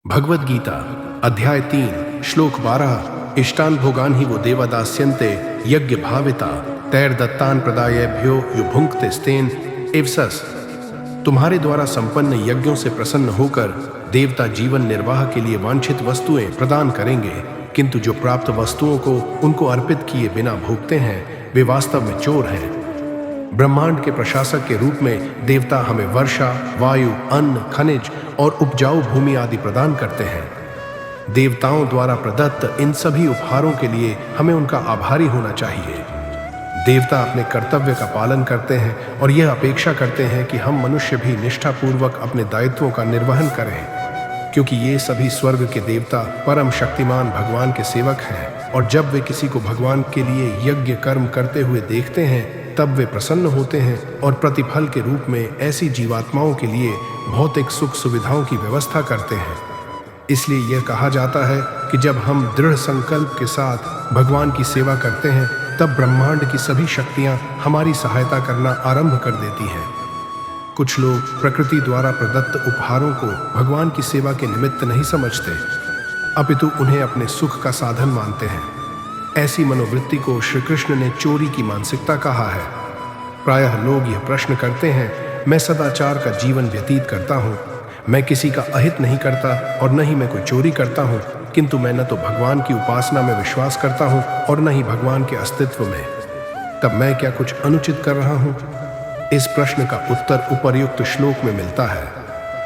भगवद गीता अध्याय 3 श्लोक 12 इष्टान भोगान ही वो देवदास्यन्ते यज्ञ भाविता तैर दत्तान प्रदायभ्यो युभुंक्ते स्तेन एवसस। तुम्हारे द्वारा संपन्न यज्ञों से प्रसन्न होकर देवता जीवन निर्वाह के लिए वांछित वस्तुएं प्रदान करेंगे, किंतु जो प्राप्त वस्तुओं को उनको अर्पित किए बिना भोगते हैं वे वास्तव में चोर हैं। ब्रह्मांड के प्रशासक के रूप में देवता हमें वर्षा, वायु, अन्न, खनिज और उपजाऊ भूमि आदि प्रदान करते हैं। देवताओं द्वारा प्रदत्त इन सभी उपहारों के लिए हमें उनका आभारी होना चाहिए। देवता अपने कर्तव्य का पालन करते हैं और यह अपेक्षा करते हैं कि हम मनुष्य भी निष्ठापूर्वक अपने दायित्वों का निर्वहन करें, क्योंकि ये सभी स्वर्ग के देवता परम शक्तिमान भगवान के सेवक हैं, और जब वे किसी को भगवान के लिए यज्ञ कर्म करते हुए देखते हैं तब वे प्रसन्न होते हैं और प्रतिफल के रूप में ऐसी जीवात्माओं के लिए भौतिक सुख सुविधाओं की व्यवस्था करते हैं। इसलिए यह कहा जाता है कि जब हम दृढ़ संकल्प के साथ भगवान की सेवा करते हैं तब ब्रह्मांड की सभी शक्तियां हमारी सहायता करना आरंभ कर देती हैं। कुछ लोग प्रकृति द्वारा प्रदत्त उपहारों को भगवान की सेवा के निमित्त नहीं समझते, अपितु उन्हें अपने सुख का साधन मानते हैं। ऐसी मनोवृत्ति को श्री कृष्ण ने चोरी की मानसिकता कहा है। प्रायः लोग यह प्रश्न करते हैं, मैं सदाचार का जीवन व्यतीत करता हूँ, मैं किसी का अहित नहीं करता और न ही मैं कोई चोरी करता हूँ, किंतु मैं न तो भगवान की उपासना में विश्वास करता हूँ और न ही भगवान के अस्तित्व में, तब मैं क्या कुछ अनुचित कर रहा हूँ? इस प्रश्न का उत्तर उपर्युक्त श्लोक में मिलता है।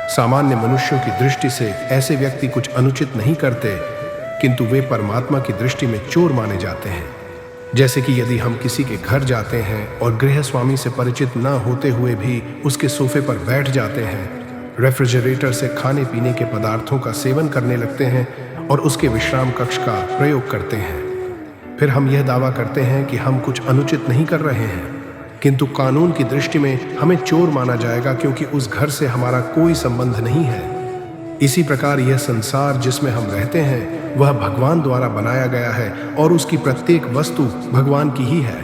सामान्य मनुष्यों की दृष्टि से ऐसे व्यक्ति कुछ अनुचित नहीं करते, किंतु वे परमात्मा की दृष्टि में चोर माने जाते हैं। जैसे कि यदि हम किसी के घर जाते हैं और गृह स्वामी से परिचित न होते हुए भी उसके सोफे पर बैठ जाते हैं, रेफ्रिजरेटर से खाने पीने के पदार्थों का सेवन करने लगते हैं और उसके विश्राम कक्ष का प्रयोग करते हैं, फिर हम यह दावा करते हैं कि हम कुछ अनुचित नहीं कर रहे हैं, किंतु कानून की दृष्टि में हमें चोर माना जाएगा, क्योंकि उस घर से हमारा कोई संबंध नहीं है। इसी प्रकार यह संसार जिसमें हम रहते हैं वह भगवान द्वारा बनाया गया है और उसकी प्रत्येक वस्तु भगवान की ही है।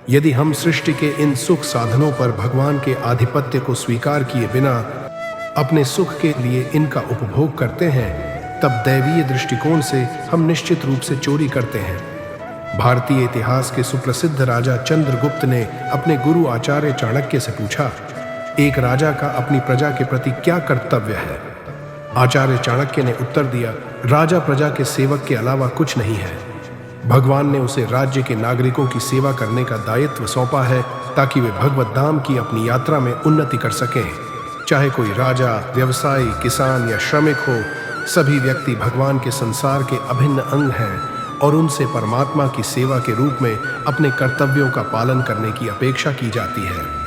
यदि हम सृष्टि के इन सुख साधनों पर भगवान के आधिपत्य को स्वीकार किए बिना अपने सुख के लिए इनका उपभोग करते हैं, तब दैवीय दृष्टिकोण से हम निश्चित रूप से चोरी करते हैं। भारतीय इतिहास के सुप्रसिद्ध राजा चंद्रगुप्त ने अपने गुरु आचार्य चाणक्य से पूछा, एक राजा का अपनी प्रजा के प्रति क्या कर्तव्य है? आचार्य चाणक्य ने उत्तर दिया, राजा प्रजा के सेवक के अलावा कुछ नहीं है। भगवान ने उसे राज्य के नागरिकों की सेवा करने का दायित्व सौंपा है, ताकि वे भगवत धाम की अपनी यात्रा में उन्नति कर सकें। चाहे कोई राजा, व्यवसायी, किसान या श्रमिक हो, सभी व्यक्ति भगवान के संसार के अभिन्न अंग हैं और उनसे परमात्मा की सेवा के रूप में अपने कर्तव्यों का पालन करने की अपेक्षा की जाती है।